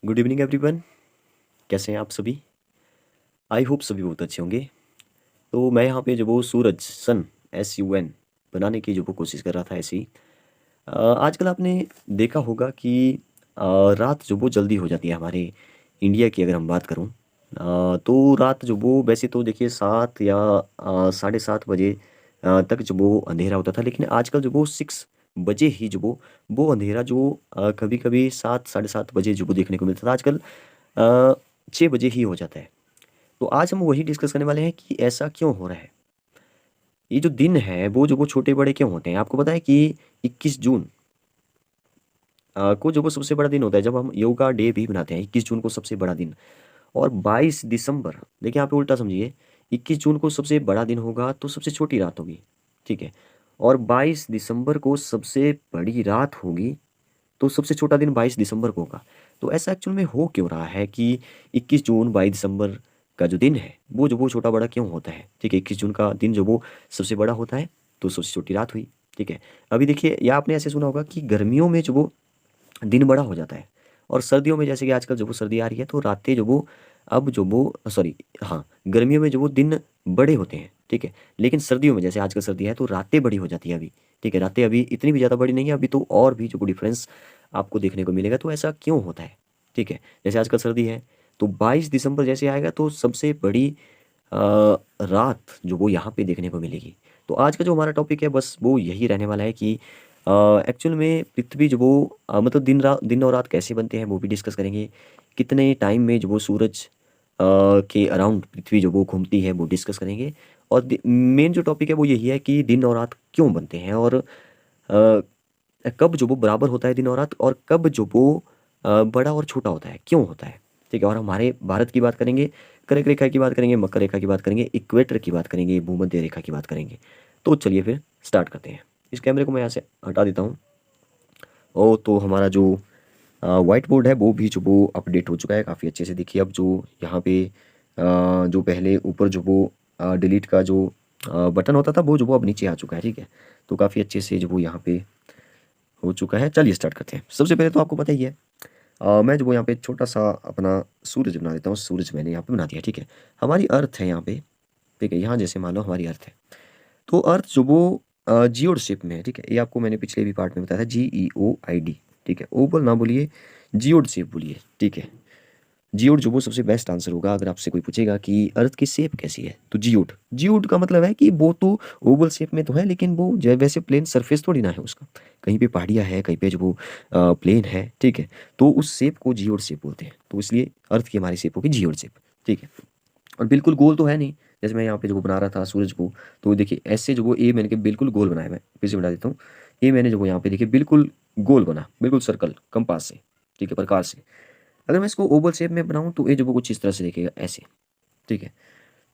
Good evening everyone. कैसे हैं आप सभी? आई होप सभी बहुत अच्छे होंगे। तो मैं यहाँ पे जो वो सूरज SUN बनाने की जो वो कोशिश कर रहा था ऐसे ही। आजकल आपने देखा होगा कि रात जो वो जल्दी हो जाती है हमारे इंडिया की, अगर हम बात करूँ तो रात जो वो वैसे तो देखिए 7 या 7:30 बजे तक जो वो अंधेरा होता था, लेकिन आजकल जो वो 6 बजे ही जो वो अंधेरा जो कभी कभी 7 साढ़े 7 बजे जो वो देखने को मिलता था, आजकल 6 बजे ही हो जाता है। तो आज हम वही डिस्कस करने वाले हैं कि ऐसा क्यों हो रहा है। ये जो दिन है वो जो वो छोटे बड़े क्यों होते हैं? आपको पता है कि 21 जून को जो वो सबसे बड़ा दिन होता है, जब हम योगा डे भी बनाते हैं 21 जून को सबसे बड़ा दिन। और 22 दिसंबर, देखिए यहाँ पे उल्टा समझिए, 21 जून को सबसे बड़ा दिन होगा तो सबसे छोटी रात होगी, ठीक है। और 22 दिसंबर को सबसे बड़ी रात होगी तो सबसे छोटा दिन 22 दिसंबर को होगा। तो ऐसा एक्चुअल में हो क्यों रहा है कि 21 जून 22 दिसंबर का जो दिन है वो जो वो छोटा बड़ा क्यों होता है? ठीक है, 21 जून का दिन जो वो सबसे बड़ा होता है तो सबसे छोटी रात हुई, ठीक है। अभी देखिए, या आपने ऐसे सुना होगा कि गर्मियों में जो वो दिन बड़ा हो जाता है, और सर्दियों में जैसे कि आजकल जो वो सर्दी आ रही है तो रातें जो वो अब जो वो सॉरी हाँ, गर्मियों में जो वो दिन बड़े होते हैं, ठीक है। लेकिन सर्दियों में जैसे आजकल सर्दी है तो रातें बड़ी हो जाती है अभी, ठीक है। रातें अभी इतनी भी ज़्यादा बड़ी नहीं है अभी, तो और भी जो डिफरेंस आपको देखने को मिलेगा। तो ऐसा क्यों होता है? ठीक है, जैसे आजकल सर्दी है तो 22 दिसंबर जैसे आएगा तो सबसे बड़ी रात जो वो यहाँ पे देखने को मिलेगी। तो आज का जो हमारा टॉपिक है बस वो यही रहने वाला है कि एक्चुअल में पृथ्वी जो वो मतलब दिन और रात कैसे बनते हैं वो भी डिस्कस करेंगे। कितने टाइम में जो वो सूरज के अराउंड पृथ्वी जो वो घूमती है वो डिस्कस करेंगे। और मेन जो टॉपिक है वो यही है कि दिन और रात क्यों बनते हैं, और कब जो वो बराबर होता है दिन और रात, और कब जो वो बड़ा और छोटा होता है, क्यों होता है, ठीक है। और हमारे भारत की बात करेंगे, कर्क रेखा की बात करेंगे, मकर रेखा की बात करेंगे, इक्वेटर की बात करेंगे, भूमध्य रेखा की बात करेंगे। तो चलिए फिर स्टार्ट करते हैं। इस कैमरे को मैं यहाँ से हटा देता हूँ। ओ तो हमारा जो व्हाइट बोर्ड है वो भी जो वो अपडेट हो चुका है काफ़ी अच्छे से। देखिए अब जो यहाँ पे जो पहले ऊपर जो वो डिलीट का जो बटन होता था वो जो वो अब नीचे आ चुका है, ठीक है। तो काफ़ी अच्छे से जो वो यहाँ पे हो चुका है। चलिए स्टार्ट करते हैं। सबसे पहले तो आपको पता ही है, मैं जो वो यहाँ पे छोटा सा अपना सूरज बना देता हूँ। सूरज मैंने यहाँ पे बना दिया, ठीक है। हमारी अर्थ है यहाँ पे, ठीक है। यहाँ जैसे मान लो हमारी अर्थ है, तो अर्थ जो वो जियोड शेप में है, ठीक है। ये आपको मैंने पिछले भी पार्ट में बताया था, GEOID, ठीक है। ओवल ना बोलिए, जियोड शेप बोलिए, ठीक है। जियोड जो वो सबसे बेस्ट आंसर होगा। अगर आपसे कोई पूछेगा कि अर्थ की शेप कैसी है तो जियोड, जियोड का मतलब है कि वो तो ओवल शेप में तो है, लेकिन वो जो है वैसे प्लेन सरफेस थोड़ी ना है उसका। कहीं पे पहाड़ियाँ है, कहीं पे जो वो प्लेन है, ठीक है। तो उस शेप को जियोड शेप बोलते हैं। तो इसलिए अर्थ की हमारी शेप होगी जियोड शेप, ठीक है। और बिल्कुल गोल तो है नहीं, जैसे मैं यहाँ पे जो वो बना रहा था सूरज को, तो देखिए ऐसे जो वो ए मैंने के बिल्कुल गोल बनाया। मैं फिर से बना देता हूँ। ए मैंने जो वो यहाँ पे देखिए बिल्कुल गोल बना, बिल्कुल सर्कल कंपास से, ठीक है, प्रकाश से। अगर मैं इसको ओवल शेप में बनाऊँ तो ये जो वो कुछ इस तरह से दिखेगा, ऐसे, ठीक है।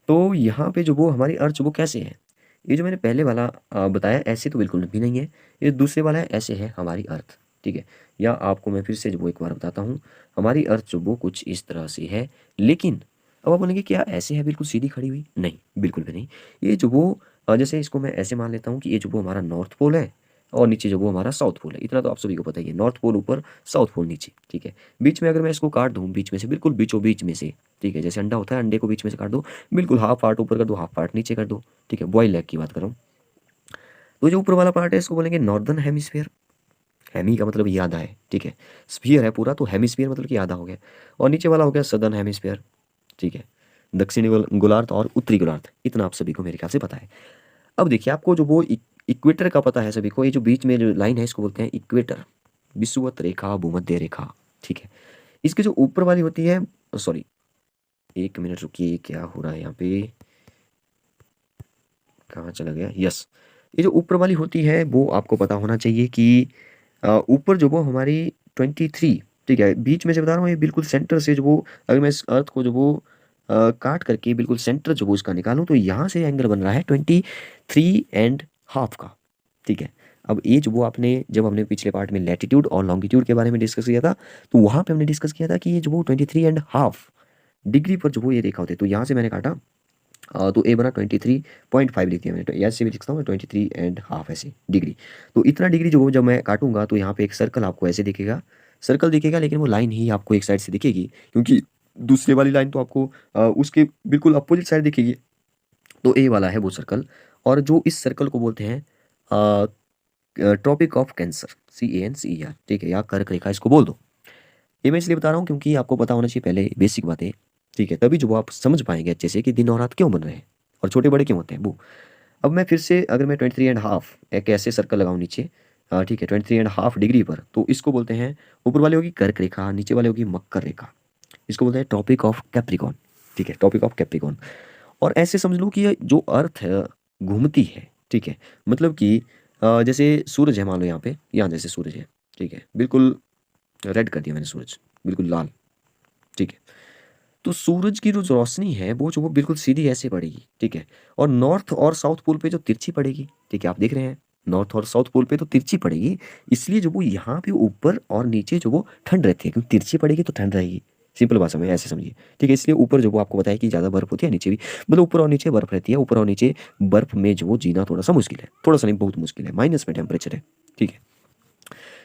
तो यहाँ पे जो वो हमारी अर्थ जो वो कैसे है, ये जो मैंने पहले वाला बताया ऐसे तो बिल्कुल भी नहीं है। ये दूसरे वाला है, ऐसे है हमारी अर्थ, ठीक है। या आपको मैं फिर से जो वो एक बार बताता हूँ, हमारी अर्थ जो वो कुछ इस तरह से है। लेकिन अब आप बोलेंगे क्या ऐसे है बिल्कुल सीधी खड़ी हुई? नहीं, बिल्कुल भी नहीं। ये जो वो जैसे इसको मैं ऐसे मान लेता हूँ कि ये जो वो हमारा नॉर्थ पोल है और नीचे जो वो हमारा साउथ पोल है। इतना तो आप सभी को पता ही है, नॉर्थ पोल ऊपर, साउथ पोल नीचे, ठीक है। बीच में अगर मैं इसको काट दूँ बीच में से, बिल्कुल बीचों बीच में से, ठीक है, जैसे अंडा होता है, अंडे को बीच में से काट दो, बिल्कुल हाफ पार्ट ऊपर कर दो, हाफ पार्ट नीचे कर दो, ठीक है। बॉयल एग की बात कर रहा हूँ। तो जो ऊपर वाला पार्ट है इसको बोलेंगे नॉर्दर्न हेमिस्फीयर। हेमी का मतलब ये आधा है, ठीक है। स्फीयर है पूरा, तो हेमिस्फीयर मतलब कि आधा हो गया। और नीचे वाला हो गया सदर्न हेमिस्फीयर, ठीक है। दक्षिणी गोलार्ध और उत्तरी गोलार्ध, इतना आप सभी को मेरे ख्याल से पता है। अब देखिए आपको जो वो इक्वेटर का पता है सभी को। ये जो बीच में जो लाइन है इसको बोलते हैं इक्वेटर, विषुवत रेखा, भूमध्य रेखा, ठीक है। इसके जो ऊपर वाली होती है, सॉरी एक मिनट रुकिए, क्या हो रहा है यहाँ पे, कहाँ चला गया, यस। ये जो ऊपर वाली होती है वो आपको पता होना चाहिए कि ऊपर जो वो हमारी 23, ठीक है। बीच में से बता रहा हूँ, ये बिल्कुल सेंटर से जो वो, अगर मैं इस अर्थ को जो वो काट करके बिल्कुल सेंटर जो वो इसका निकालूं तो यहाँ से एंगल बन रहा है 23.5 का, ठीक है। अब ये जो वो आपने, जब हमने पिछले पार्ट में लैटिट्यूड और लॉन्गिट्यूड के बारे में डिस्कस किया था, तो वहाँ पे हमने डिस्कस किया था कि ये जो वो 23.5 डिग्री पर जो वो ये रेखा होती है। तो यहाँ से मैंने काटा, तो ए बना 23.5 लिख दिया मैंने। तो ऐसे भी लिखता हूँ 23.5 ऐसे डिग्री। तो इतना डिग्री जो जब मैं काटूंगा तो यहाँ पे एक सर्कल आपको ऐसे दिखेगा, सर्कल दिखेगा लेकिन वो लाइन ही आपको एक साइड से दिखेगी, क्योंकि दूसरी वाली लाइन तो आपको उसके बिल्कुल अपोजिट साइड दिखेगी। तो ए वाला है वो सर्कल, और जो इस सर्कल को बोलते हैं ट्रॉपिक ऑफ कैंसर, CANCER, ठीक है, या कर्क रेखा इसको बोल दो। ये मैं इसलिए बता रहा हूँ क्योंकि आपको पता होना चाहिए पहले बेसिक बातें, ठीक है, तभी जो वो आप समझ पाएंगे अच्छे से कि दिन और रात क्यों बन रहे हैं और छोटे बड़े क्यों होते हैं वो। अब मैं फिर से अगर मैं 23.5 एक ऐसे सर्कल लगाऊं नीचे, ठीक है, 23.5 डिग्री पर, तो इसको बोलते हैं, ऊपर वाले होगी कर्क रेखा, नीचे वाले होगी मकर रेखा, इसको बोलते हैं टॉपिक ऑफ कैप्रिकॉन, ठीक है, टॉपिक ऑफ कैप्रिकॉन। और ऐसे समझ लो कि ये जो अर्थ है घूमती है, ठीक है, मतलब कि जैसे सूरज है, मान लो यहाँ जैसे सूरज है, ठीक है, बिल्कुल रेड कर दिया मैंने सूरज, बिल्कुल लाल, ठीक है। तो सूरज की जो रोशनी है वो बिल्कुल सीधी ऐसे पड़ेगी, ठीक है, और नॉर्थ और साउथ पोल पे जो तिरछी पड़ेगी, ठीक है, आप देख रहे हैं नॉर्थ और साउथ पोल पे तो तिरछी पड़ेगी, इसलिए जो वो यहाँ पे ऊपर और नीचे जो वो ठंड रहती है, क्योंकि तिरछी पड़ेगी तो ठंड रहेगी। सिंपल भाषा में ऐसे समझिए, ठीक है, इसलिए ऊपर जो वो आपको बताया कि ज़्यादा बर्फ होती है, नीचे भी मतलब ऊपर और नीचे बर्फ रहती है, ऊपर और नीचे बर्फ में जो वो जीना थोड़ा सा मुश्किल है, थोड़ा सा नहीं बहुत मुश्किल है, माइनस में टेम्परेचर है, ठीक है।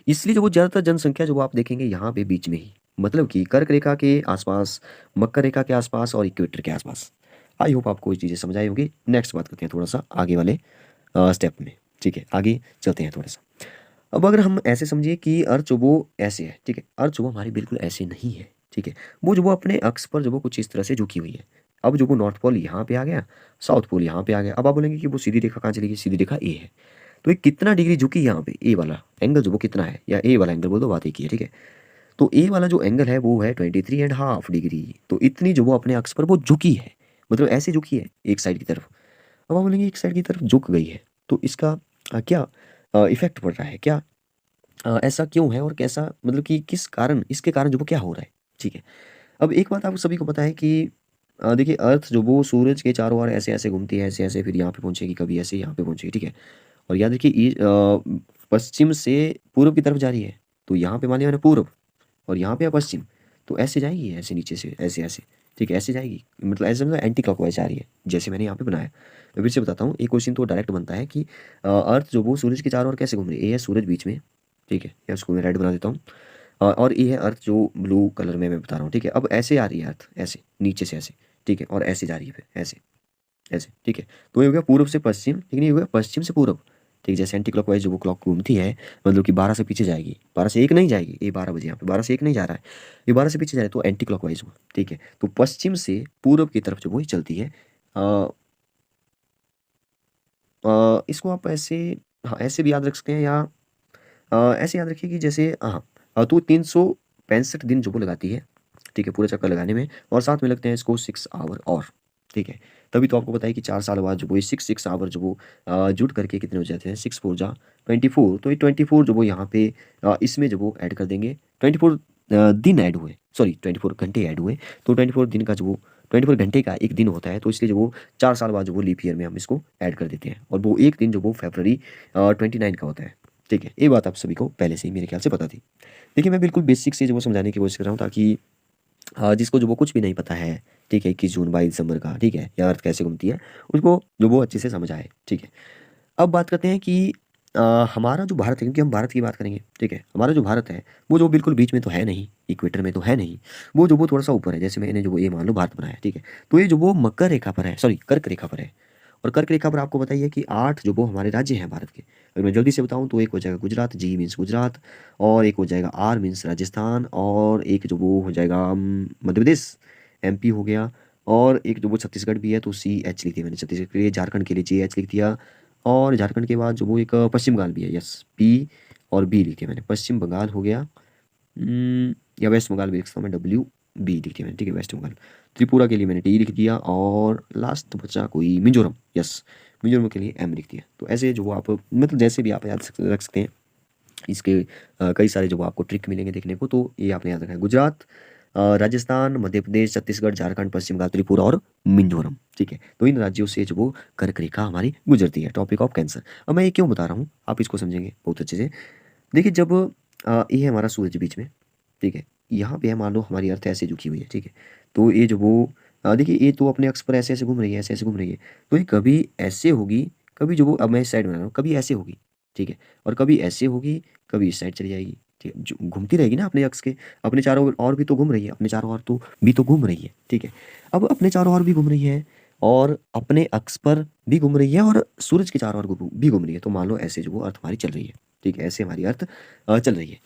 इसलिए जो वो ज़्यादातर जनसंख्या जो वो आप देखेंगे यहाँ पे बीच में ही, मतलब कि कर्क रेखा के आसपास, मकर रेखा के आसपास और इक्वेटर के आसपास। आई होप आपको ये चीज़ें समझ आई होंगी। नेक्स्ट बात करते हैं थोड़ा सा आगे वाले स्टेप में, ठीक है, आगे चलते हैं थोड़ा सा। अब अगर हम ऐसे समझिए कि अर्थ जो वो ऐसे है, ठीक है, अर्थ जो वो हमारी बिल्कुल ऐसे नहीं है, ठीक है, वो जो वो अपने अक्ष पर जो वो कुछ इस तरह से झुकी हुई है। अब जो वो नॉर्थ पोल यहाँ पे आ गया, साउथ पोल यहाँ पे आ गया, अब आप बोलेंगे कि वो सीधी रेखा कहाँ चलेगी, सीधी रेखा ए है। तो ये कितना डिग्री झुकी यहाँ पे, ए वाला एंगल जो वो कितना है, या ए वाला एंगल बोल दो, बात एक ही है, ठीक है। तो ए वाला जो एंगल है वो है 23.5 डिग्री, तो इतनी जो वो अपने अक्ष पर वो झुकी है, मतलब ऐसे झुकी है एक साइड की तरफ। अब आप बोलेंगे एक साइड की तरफ झुक गई है तो इसका क्या इफेक्ट पड़ रहा है, क्या ऐसा क्यों है, और कैसा, मतलब कि किस कारण, इसके कारण जो वो क्या हो रहा है, ठीक है। अब एक बात आप सभी को पता है कि देखिए अर्थ जो वो सूरज के चारों ओर ऐसे ऐसे घूमती है, ऐसे ऐसे, फिर यहाँ पे पहुंचेगी, कभी ऐसे यहाँ पे पहुंचेगी, ठीक है। और याद रखिए पश्चिम से पूर्व की तरफ जा रही है, तो यहाँ पे मान लिया मैंने पूर्व, और यहाँ पे है पश्चिम, तो ऐसे जाएगी, ऐसे नीचे से ऐसे ऐसे, ठीक है, ऐसे जाएगी, मतलब ऐसे मतलब एंटी क्लॉकवाइज जा रही है, जैसे मैंने यहाँ पे बनाया। मैं फिर से बताता हूँ, एक क्वेश्चन तो डायरेक्ट बनता है कि अर्थ जो वो सूरज के चारों ओर कैसे घूम रही है, ये है सूरज बीच में, ठीक है, या उसको मैं रेड बना देता हूँ, और ये है अर्थ जो ब्लू कलर में मैं बता रहा हूँ, ठीक है। अब ऐसे आ रही है अर्थ, ऐसे नीचे से ऐसे, ठीक है, और ऐसे जा रही है फिर ऐसे ऐसे, ठीक है। तो ये हो गया पूर्व से पश्चिम, लेकिन ये हो गया पश्चिम से पूर्व, ठीक है, जैसे एंटी क्लॉकवाइज जो वो क्लॉक घूमती है, मतलब कि 12 से पीछे जाएगी, 12 से 1 नहीं जाएगी, ये 12 बजे यहाँ पे 12 से 1 नहीं जा रहा है, ये 12 से पीछे जा रहा है, तो एंटी क्लॉकवाइज हुआ, ठीक है। तो पश्चिम से पूर्व की तरफ जो वो ही चलती है। इसको आप ऐसे, हाँ ऐसे भी याद रख सकते हैं, या ऐसे याद रखिए कि जैसे हाँ, तो 365 दिन जो वो लगाती है, ठीक है, पूरा चक्कर लगाने में, और साथ में लगते हैं इसको 6 आवर और, ठीक है। तभी तो आपको बताया कि 4 साल बाद जो वो 6 आवर जो वो जुट करके कितने हो जाते हैं, 6 4 जा 24, तो ये 24 जो वो यहाँ पे इसमें जो वो ऐड कर देंगे, 24 दिन ऐड हुए, सॉरी 24 घंटे ऐड हुए, तो 24 दिन का जो वो 24 घंटे का एक दिन होता है, तो इसलिए जो वो 4 साल बाद जो वो लीप ईयर में हम इसको ऐड कर देते हैं, और वो एक दिन जो वो February 29 का होता है, ठीक है। ये बात आप सभी को पहले से ही मेरे ख्याल से पता थी। देखिए मैं बिल्कुल बेसिक से जो वो समझाने की कोशिश कर रहा हूँ, ताकि जिसको जो वो कुछ भी नहीं पता है, ठीक है, 21 जून 22 दिसंबर का, ठीक है, या अर्थ कैसे घूमती है, उसको जो वो अच्छे से समझ आए, ठीक है। अब बात करते हैं कि अ, हमारा जो भारत है, क्योंकि हम भारत की बात करेंगे, ठीक है, हमारा जो भारत है वो जो बिल्कुल बीच में तो है नहीं, इक्वेटर में तो है नहीं, वो जो वो थोड़ा सा ऊपर है, जैसे मैंने जो वो ये मान लो भारत बनाया, ठीक है। तो ये जो वो मकर रेखा पर है, सॉरी कर्क रेखा पर है, और कर्क रेखा पर आपको बताइए कि 8 जो वो हमारे राज्य हैं भारत के, अगर मैं जल्दी से बताऊं तो एक हो जाएगा गुजरात, जी मीन्स गुजरात, और एक हो जाएगा आर मीन्स राजस्थान, और एक जो वो हो जाएगा मध्य प्रदेश, MP हो गया, और एक जो वो छत्तीसगढ़ भी है, तो CH लिख दिया मैंने छत्तीसगढ़ के लिए, झारखंड के लिए JH लिख दिया, और झारखंड के बाद जो वो एक पश्चिम बंगाल भी है, यस P और B लिख दिया मैंने, पश्चिम बंगाल हो गया। या वेस्ट बंगाल भी लिख सकता हूँ मैं, WB लिख दिया मैंने, ठीक है, वेस्ट बंगाल। त्रिपुरा के लिए मैंने T लिख दिया, और लास्ट बचा कोई मिजोरम, यस, मिजोरम के लिए M लिख दिया। तो ऐसे जो वो आप मतलब जैसे भी आप याद रख सकते हैं, इसके कई सारे जो आपको ट्रिक मिलेंगे देखने को, तो ये आपने याद रखना है, गुजरात, राजस्थान, मध्य प्रदेश, छत्तीसगढ़, झारखंड, पश्चिम बंगाल, त्रिपुरा और मिजोरम, ठीक है। तो इन राज्यों से जो वो कर्क रेखा हमारी गुजरती है, टॉपिक ऑफ कैंसर। अब मैं ये क्यों बता रहा हूँ, आप इसको समझेंगे बहुत अच्छे से। देखिए जब ये है हमारा सूरज बीच में, ठीक है, यहाँ पे है मान लो हमारी अर्थ ऐसे झुकी हुई है, ठीक है। तो ये जो वो देखिए ये तो अपने अक्ष पर ऐसे ऐसे घूम रही है, ऐसे ऐसे घूम रही है, तो ये कभी ऐसे होगी, कभी जो वो, अब मैं इस साइड बना रहा हूँ, कभी ऐसे होगी, ठीक है, और कभी ऐसे होगी, कभी इस साइड चली जाएगी, ठीक है, जो घूमती रहेगी ना अपने अक्ष के, अपने चारों ओर भी तो घूम रही है, अपने चारों ओर तो भी तो घूम रही है। ठीक है, अब अपने चारों ओर भी घूम रही है और अपने अक्ष पर भी घूम रही है और सूरज के चारों ओर भी घूम रही है। तो मान लो ऐसे जो वो अर्थ हमारी चल रही है। ठीक है, ऐसे हमारी अर्थ चल रही है।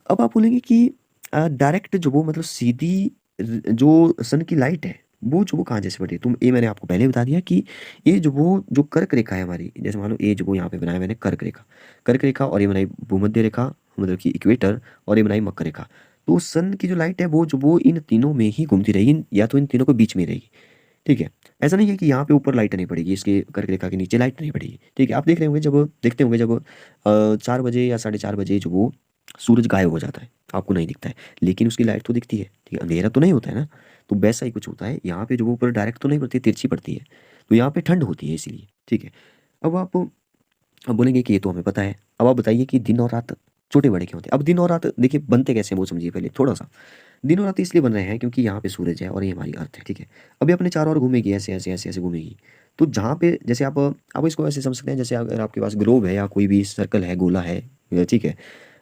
अब आप बोलेंगे कि डायरेक्ट जो वो मतलब सीधी जो सन की लाइट है वो जो वो कहाँ जैसे पड़ती है, तुम ये मैंने आपको पहले बता दिया कि ये जो वो जो कर्क रेखा है हमारी, जैसे मान लो ये जो वो यहाँ पे बनाया मैंने कर्क रेखा, कर्क रेखा, और ये बनाई भूमध्य रेखा मतलब कि इक्वेटर, और ये बनाई मकर रेखा। तो सन की जो लाइट है वो जो वो इन तीनों में ही घूमती रहेगी, या तो इन तीनों के बीच में रहेगी। ठीक है, ऐसा नहीं है कि यहाँ पे ऊपर लाइट नहीं पड़ेगी, इसके कर्क रेखा के नीचे लाइट नहीं पड़ेगी। ठीक है, आप देख रहे होंगे जब देखते होंगे जब 4 बजे या 4:30 बजे जो वो सूरज गायब हो जाता है, आपको नहीं दिखता है, लेकिन उसकी लाइट तो दिखती है। ठीक है, अंधेरा तो नहीं होता है ना। तो वैसा ही कुछ होता है यहाँ पे, जो वो ऊपर डायरेक्ट तो नहीं पड़ती, तिरछी पड़ती है। तो यहाँ पे ठंड होती है इसीलिए। ठीक है, अब आप अब बोलेंगे कि ये तो हमें पता है। अब आप बताइए कि दिन और रात छोटे बड़े क्यों होते हैं। अब दिन और रात देखिए बनते कैसे हैं वो समझिए पहले थोड़ा सा। दिन और रात इसलिए बन रहे हैं क्योंकि यहाँ पे सूरज है और ये हमारी अर्थ है। ठीक है, अभी अपने चारों ओर घूमेगी, ऐसे ऐसे ऐसे ऐसे घूमेगी। तो जहाँ पे जैसे आप इसको ऐसे समझ सकते हैं, जैसे अगर आपके पास ग्लोब है या कोई भी सर्कल है, गोला है, ठीक है,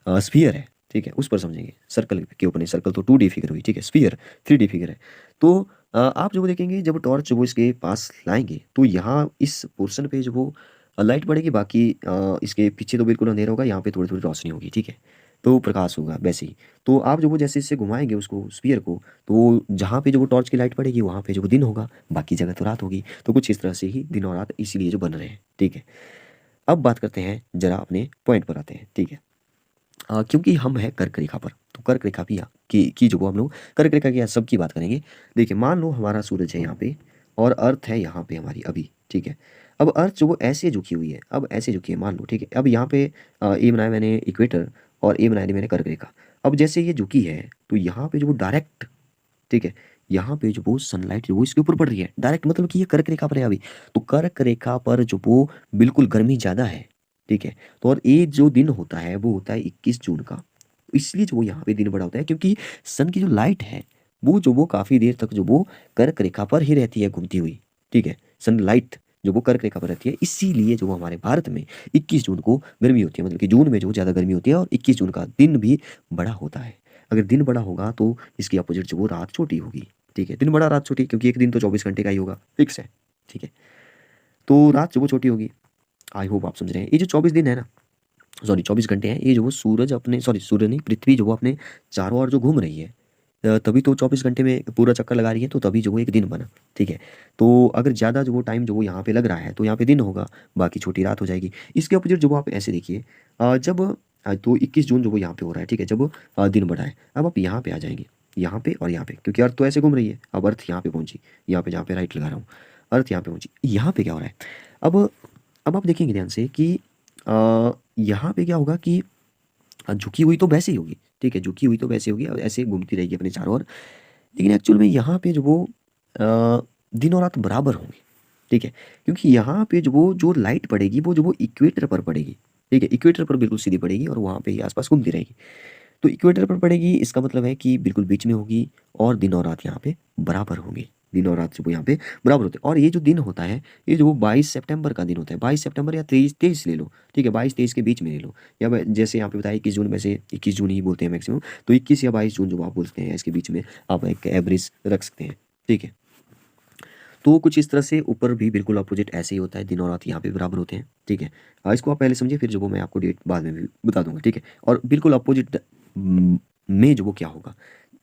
स्फीयर है। ठीक है, उस पर समझेंगे, सर्कल के ऊपर नहीं, सर्कल तो 2D फिगर हुई। ठीक है, स्फीयर 3D फिगर है। तो आप जो वो देखेंगे जब टॉर्च वो इसके पास लाएंगे तो यहाँ इस पोर्शन पे जो वो लाइट पड़ेगी, बाकी इसके पीछे तो बिल्कुल अंधेरा होगा, यहाँ पे थोड़ी थोड़ी रोशनी होगी। ठीक है, तो प्रकाश होगा वैसे ही। तो आप जो वो जैसे इससे घुमाएंगे उसको स्फीयर को, तो जहाँ पे जो वो टॉर्च की लाइट पड़ेगी वहाँ पे जो वो दिन होगा, बाकी जगह तो रात होगी। तो कुछ इस तरह से ही दिन और रात इसीलिए जो बन रहे हैं। ठीक है, अब बात करते हैं जरा अपने पॉइंट पर आते हैं। ठीक है, क्योंकि हम है कर्क रेखा पर, तो कर्क रेखा भी की जो वो हम लोग कर्क रेखा की यहाँ सबकी बात करेंगे। देखिए मान लो हमारा सूरज है यहाँ पे और अर्थ है यहाँ पे हमारी अभी। ठीक है, अब अर्थ जो वो ऐसे झुकी हुई है, अब ऐसे झुकी है मान लो। ठीक है, अब यहाँ पे ए बनाया मैंने इक्वेटर और ए बनाया मैंने कर्क रेखा। अब जैसे ये झुकी है तो यहाँ पे जो वो डायरेक्ट, ठीक है, यहाँ पे जो वो सनलाइट जो वो इसके ऊपर पड़ रही है डायरेक्ट, मतलब कि ये कर्क रेखा पर है अभी। तो कर्क रेखा पर जो वो बिल्कुल गर्मी ज़्यादा है। ठीक है, तो और ये जो दिन होता है वो होता है 21 जून का। तो इसलिए जो वो यहाँ पे दिन बड़ा होता है क्योंकि सन की जो लाइट है वो जो वो काफ़ी देर तक जो वो कर्क रेखा पर ही रहती है घूमती हुई। ठीक है, सनलाइट जो वो कर्क रेखा पर रहती है, इसीलिए जो वो हमारे भारत में 21 जून को गर्मी होती है, मतलब कि जून में जो ज़्यादा गर्मी होती है और 21 जून का दिन भी बड़ा होता है। अगर दिन बड़ा होगा तो इसकी अपोजिट जो वो रात छोटी होगी। ठीक है, दिन बड़ा रात छोटी, क्योंकि एक दिन तो 24 घंटे का ही होगा, फिक्स है। ठीक है, तो रात जो वो छोटी होगी। आई होप आप समझ रहे हैं। ये जो 24 दिन है ना, सॉरी 24 घंटे हैं, ये जो वो सूरज अपने, सॉरी सूरज नहीं, पृथ्वी जो वो अपने चारों ओर जो घूम रही है, तभी तो 24 घंटे में पूरा चक्कर लगा रही है, तो तभी जो वो एक दिन बना। ठीक है, तो अगर ज़्यादा जो वो टाइम जो वो यहाँ पे लग रहा है तो यहाँ पे दिन होगा, बाकी छोटी रात हो जाएगी। इसके अपोजिट जो वो आप ऐसे देखिए, जब तो 21 जून जो वो यहाँ पे हो रहा है। ठीक है, जब दिन बढ़ा है, अब आप यहाँ पे आ जाएंगे, यहाँ पे और यहाँ पे, क्योंकि अर्थ तो ऐसे घूम रही है। अब अर्थ यहाँ पे पहुंची, यहाँ पे जहाँ पे राइट लगा रहा हूँ, अर्थ यहाँ पे पहुंची। यहाँ पे क्या हो रहा है, अब अब आप देखेंगे ध्यान से कि यहाँ पे क्या होगा कि झुकी हुई तो वैसे ही होगी। ठीक है, झुकी हुई तो वैसे होगी और ऐसे घूमती रहेगी अपने चारों ओर, लेकिन एक्चुअल में यहाँ पे जो वो दिन और रात बराबर होंगे। ठीक है, क्योंकि यहाँ पे जो वो जो लाइट पड़ेगी वो जो वो इक्वेटर पर पड़ेगी। ठीक है, इक्वेटर पर बिल्कुल सीधी पड़ेगी और वहाँ पे ही आसपास घूमती रहेगी। तो इक्वेटर पर पड़ेगी, इसका मतलब है कि बिल्कुल बीच में होगी और दिन और रात यहाँ पे बराबर होंगे। दिन और रात जो वो यहाँ पे बराबर होते हैं। और ये जो दिन होता है, ये जो वो 22 सितंबर का दिन होता है, 22 सितंबर या 23 ले लो। ठीक है, 22-23 के बीच में ले लो, या जैसे यहाँ पे बताया 21 जून में से 21 जून ही बोलते हैं मैक्सिमम, तो 21 या 22 जून जो आप बोलते हैं, इसके बीच में आप एक एवरेज रख सकते हैं। ठीक है, तो कुछ इस तरह से ऊपर भी बिल्कुल अपोजिट ऐसे ही होता है, दिन और रात यहाँ पे बराबर होते हैं। ठीक है, इसको आप पहले समझिए, फिर जो वो मैं आपको डेट बाद में भी बता दूंगा। ठीक है, और बिल्कुल अपोजिट में जो वो क्या होगा,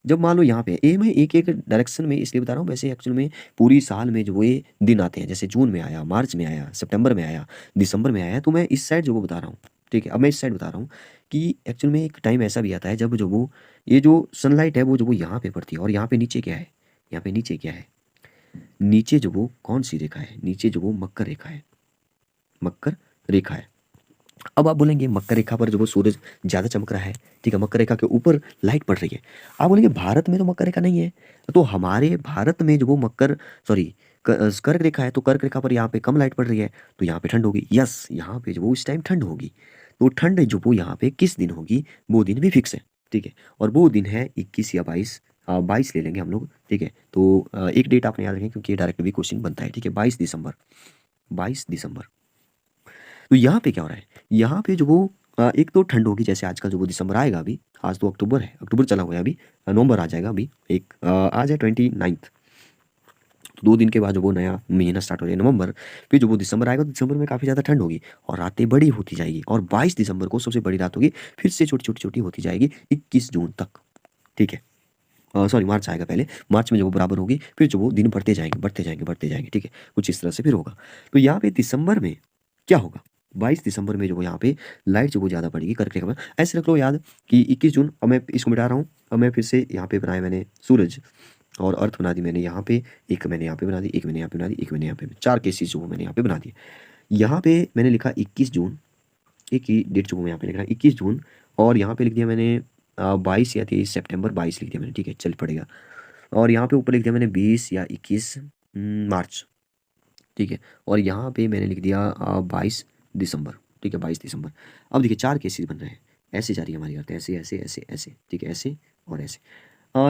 जब मान लो यहाँ पे ए में एक एक डायरेक्शन में इसलिए बता रहा हूँ, वैसे एक्चुअल में पूरी साल में जो वो ये दिन आते हैं, जैसे जून में आया, मार्च में आया, सितंबर में आया, दिसंबर में आया, तो मैं इस साइड जो वो बता रहा हूँ। ठीक है, अब मैं इस साइड बता रहा हूँ कि एक्चुअल में एक टाइम ऐसा भी आता है जब जो वो ये जो सनलाइट है वो जो वो यहाँ पे पड़ती है, और यहाँ पे नीचे क्या है, यहाँ पे नीचे क्या है, नीचे जो वो कौन सी रेखा है, नीचे जो वो मकर रेखा है, मकर रेखा है। अब आप बोलेंगे मकर रेखा पर जो वो सूरज ज्यादा चमक रहा है। ठीक है, मकर रेखा के ऊपर लाइट पड़ रही है। आप बोलेंगे भारत में तो मकर रेखा नहीं है, तो हमारे भारत में जो वो मकर, सॉरी, कर्क रेखा है, तो कर्क रेखा पर यहाँ पे कम लाइट पड़ रही है, तो यहाँ पे ठंड होगी। यस, यहाँ पे जो वो इस टाइम ठंड होगी। तो ठंड जो वो यहाँ पे किस दिन होगी, वो दिन भी फिक्स है। ठीक है, और वो दिन है 21 या 22, 22 ले लेंगे हम लोग। ठीक है, तो एक डेट आपने याद रखें क्योंकि ये डायरेक्ट भी क्वेश्चन बनता है। ठीक है, 22 दिसंबर, 22 दिसंबर। तो यहाँ पे क्या हो रहा है, यहाँ पे जो वो एक तो ठंड होगी, जैसे आजकल जो वो दिसंबर आएगा अभी, आज तो अक्टूबर है, अक्टूबर चला हुआ है अभी, नवंबर आ जाएगा अभी, एक आज है 29, तो 2 दिन के बाद जो वो नया महीना स्टार्ट हो जाएगा नवंबर, फिर जो वो दिसंबर आएगा तो दिसंबर में काफ़ी ज़्यादा ठंड होगी और रातें बड़ी होती जाएगी, और 22 दिसंबर को सबसे बड़ी रात होगी, फिर से छोटी छोटी छोटी होती जाएगी 21 जून तक, ठीक है। सॉरी, मार्च आएगा पहले, मार्च में जो वो बराबर होगी, फिर जो वो दिन बढ़ते जाएंगे बढ़ते जाएंगे बढ़ते जाएंगे, ठीक है, कुछ इस तरह से फिर होगा। तो यहाँ पे दिसंबर में क्या होगा, 22 दिसंबर में जो वो यहाँ पे लाइट जो वो ज़्यादा बढ़ेगी कर्क रेखा में। ऐसे रख लो याद कि 21 जून, अब मैं इसको मिटा रहा हूँ, अब मैं फिर से यहाँ पे बनाया मैंने सूरज और अर्थ बना दी मैंने यहाँ पे, एक मैंने यहाँ पे बना दी, एक मैंने यहाँ पे बना दी, एक मैंने यहाँ पे, 4 केसेस जो वो मैंने यहाँ पे बना दिए। यहाँ पे मैंने लिखा 21 जून, एक ही डेट जो वो मैं यहाँ पे लिख रहा हूँ 21 जून, और यहाँ पे लिख दिया मैंने 22 या 23 सितंबर, 22 लिख दिया मैंने, ठीक है, चल पड़ेगा। और यहाँ पे ऊपर लिख दिया मैंने 20 या 21 मार्च, ठीक है, और यहाँ पे मैंने लिख दिया 22 दिसंबर, ठीक है, 22 दिसंबर। अब देखिए 4 केसेस बन रहे हैं, ऐसे जा रही है हमारी अर्थ, ऐसे ऐसे ऐसे ऐसे, ठीक है, ऐसे और ऐसे।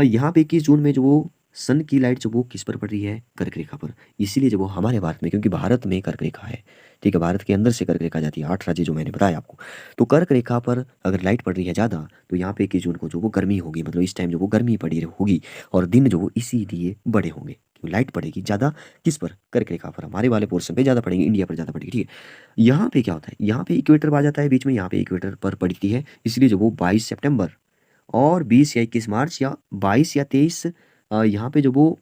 यहाँ पे 21 जून में जो वो सन की लाइट जो वो किस पर पड़ रही है, कर्क रेखा पर, इसीलिए जो वो हमारे भारत में, क्योंकि भारत में कर्क रेखा है, ठीक है, भारत के अंदर से कर्क रेखा जाती है, 8 राज्य जो मैंने बताया आपको, तो कर्क रेखा पर अगर लाइट पड़ रही है ज़्यादा, तो यहाँ पे 21 जून को जो वो गर्मी होगी, मतलब इस टाइम जो वो गर्मी पड़ी होगी, और दिन जो वो इसीलिए बड़े होंगे, क्यों लाइट पड़ेगी ज़्यादा, किस पर, कर्क रेखा पर, हमारे वाले पोर्शन पे ज़्यादा पड़ेगी, इंडिया पर ज़्यादा पड़ेगी, ठीक है। यहाँ पे क्या होता है, यहाँ पे इक्वेटर आ जाता है बीच में, यहाँ पे इक्वेटर पर पड़ती है, इसलिए जो वो 22 सितंबर और 20 या 21 मार्च या 22 या 23, यहाँ पे जो वो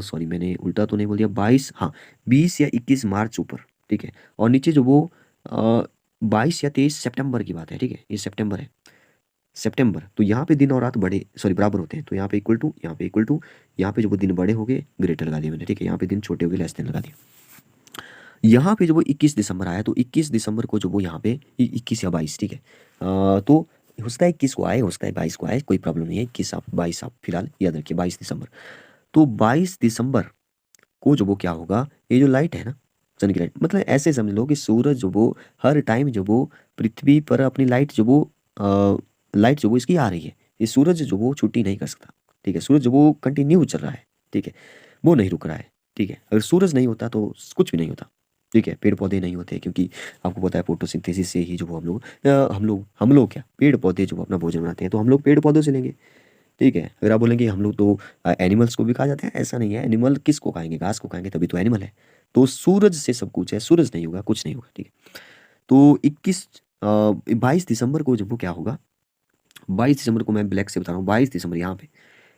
सॉरी मैंने उल्टा तो नहीं बोल दिया, 22, हाँ, 20 या 21 मार्च ऊपर, ठीक है, और नीचे जो वो 22 या 23 सितंबर की बात है, ठीक है, ये सितंबर है, सितंबर, तो यहाँ पे दिन और रात बड़े सॉरी बराबर होते हैं, तो यहाँ पे इक्वल टू, यहाँ पे इक्वल टू, यहाँ पे जो वो दिन बड़े हो गए ग्रेटर लगा दिया मैंने, ठीक है, यहाँ पे दिन छोटे हो गए लेस देन लगा दिया। यहाँ पे जो वो 21 दिसंबर आया, तो 21 दिसंबर को जो वो यहाँ पे 21 या 22, ठीक है, तो हो सकता है 21 को आए, हो सकता है 22 को आए, कोई प्रॉब्लम नहीं है, 21 आप 22 आप फिलहाल याद रखिए, 22 दिसंबर। तो 22 दिसंबर को जो वो क्या होगा, ये जो लाइट है ना, सन की लाइट, मतलब ऐसे समझ लो कि सूरज जो वो हर टाइम जो वो पृथ्वी पर अपनी लाइट जो वो लाइट जो वो इसकी आ रही है, ये सूरज जो वो छुट्टी नहीं कर सकता, ठीक है, सूरज जो वो कंटिन्यू चल रहा है, ठीक है, वो नहीं रुक रहा है, ठीक है, अगर सूरज नहीं होता तो कुछ भी नहीं होता, ठीक है, पेड़ पौधे नहीं होते, क्योंकि आपको पता है फोटोसिंथेसिस से ही जो वो हम लोग क्या, पेड़ पौधे जो अपना भोजन बनाते हैं, तो हम लोग पेड़ पौधों से लेंगे, ठीक है। अगर आप बोलेंगे हम लोग तो एनिमल्स को भी खा जाते हैं, ऐसा नहीं है, एनिमल किसको खाएंगे, घास को खाएंगे, तभी तो एनिमल है। तो सूरज से सब कुछ है, सूरज नहीं होगा कुछ नहीं होगा, ठीक है। तो 22 दिसंबर को जब वो क्या होगा, 22 दिसंबर को मैं ब्लैक से बता रहा हूँ, 22 दिसंबर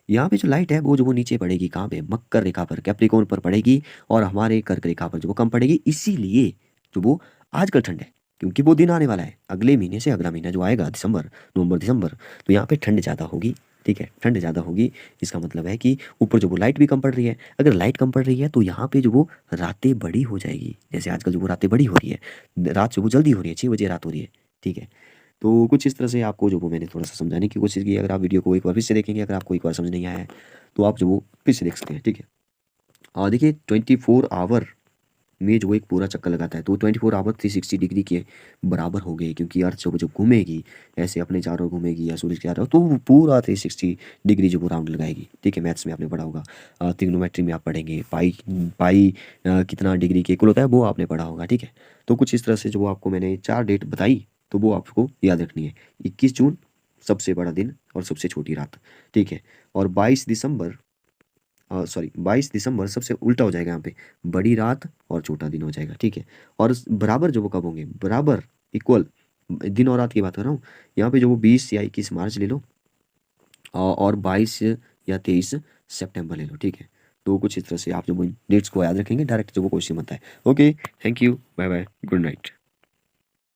यहाँ पे जो लाइट है वो जो वो नीचे पड़ेगी, कहाँ पे, मकर रेखा पर, कैप्रिकॉर्न पर पड़ेगी, और हमारे कर्क रेखा पर जो वो कम पड़ेगी, इसीलिए जो वो आजकल ठंड है, क्योंकि वो दिन आने वाला है अगले महीने से, अगला महीना जो आएगा दिसंबर, नवंबर दिसंबर, तो यहाँ पे ठंड ज़्यादा होगी, ठीक है, ठंड ज़्यादा होगी, इसका मतलब है कि ऊपर जो वो लाइट भी कम पड़ रही है, अगर लाइट कम पड़ रही है तो यहाँ पे जो वो रातें बड़ी हो जाएगी, जैसे आजकल जो वो रातें बड़ी हो रही है, रात जो वो जल्दी हो रही है, 6 बजे रात हो रही है, ठीक है। तो कुछ इस तरह से आपको जो वो मैंने थोड़ा सा समझाने की कोशिश की, अगर आप वीडियो को एक बार फिर से देखेंगे, अगर आपको एक बार समझ नहीं आया है तो आप जो वो फिर से देख सकते हैं, ठीक है। और देखिए 24 आवर में जो एक पूरा चक्कर लगाता है, तो 24 आवर 360 डिग्री के बराबर हो गए, क्योंकि अर्थ जो जब घूमेगी ऐसे अपने चारों ओर घूमेगी या सूरज के चारों ओर, तो वो पूरा 360 डिग्री जो वो राउंड लगाएगी, ठीक है। मैथ्स में आपने पढ़ा होगा, ट्रिग्नोमेट्री में आप पढ़ेंगे, पाई पाई कितना डिग्री के इक्वल होता है वो आपने पढ़ा होगा, ठीक है। तो कुछ इस तरह से जो आपको मैंने 4 डेट बताई, तो वो आपको याद रखनी है। 21 जून सबसे बड़ा दिन और सबसे छोटी रात, ठीक है, और 22 दिसंबर सबसे उल्टा हो जाएगा, यहाँ पे बड़ी रात और छोटा दिन हो जाएगा, ठीक है। और बराबर जो वो कब होंगे, बराबर इक्वल दिन और रात की बात कर रहा हूँ, यहाँ पे जो वो 20 या 21 मार्च ले लो, और 22 या 23 सितंबर ले लो, ठीक है। तो कुछ इस तरह से आप जो डेट्स को याद रखेंगे, डायरेक्ट जो वो क्वेश्चन बनता है। Okay, thank you, bye bye, good night.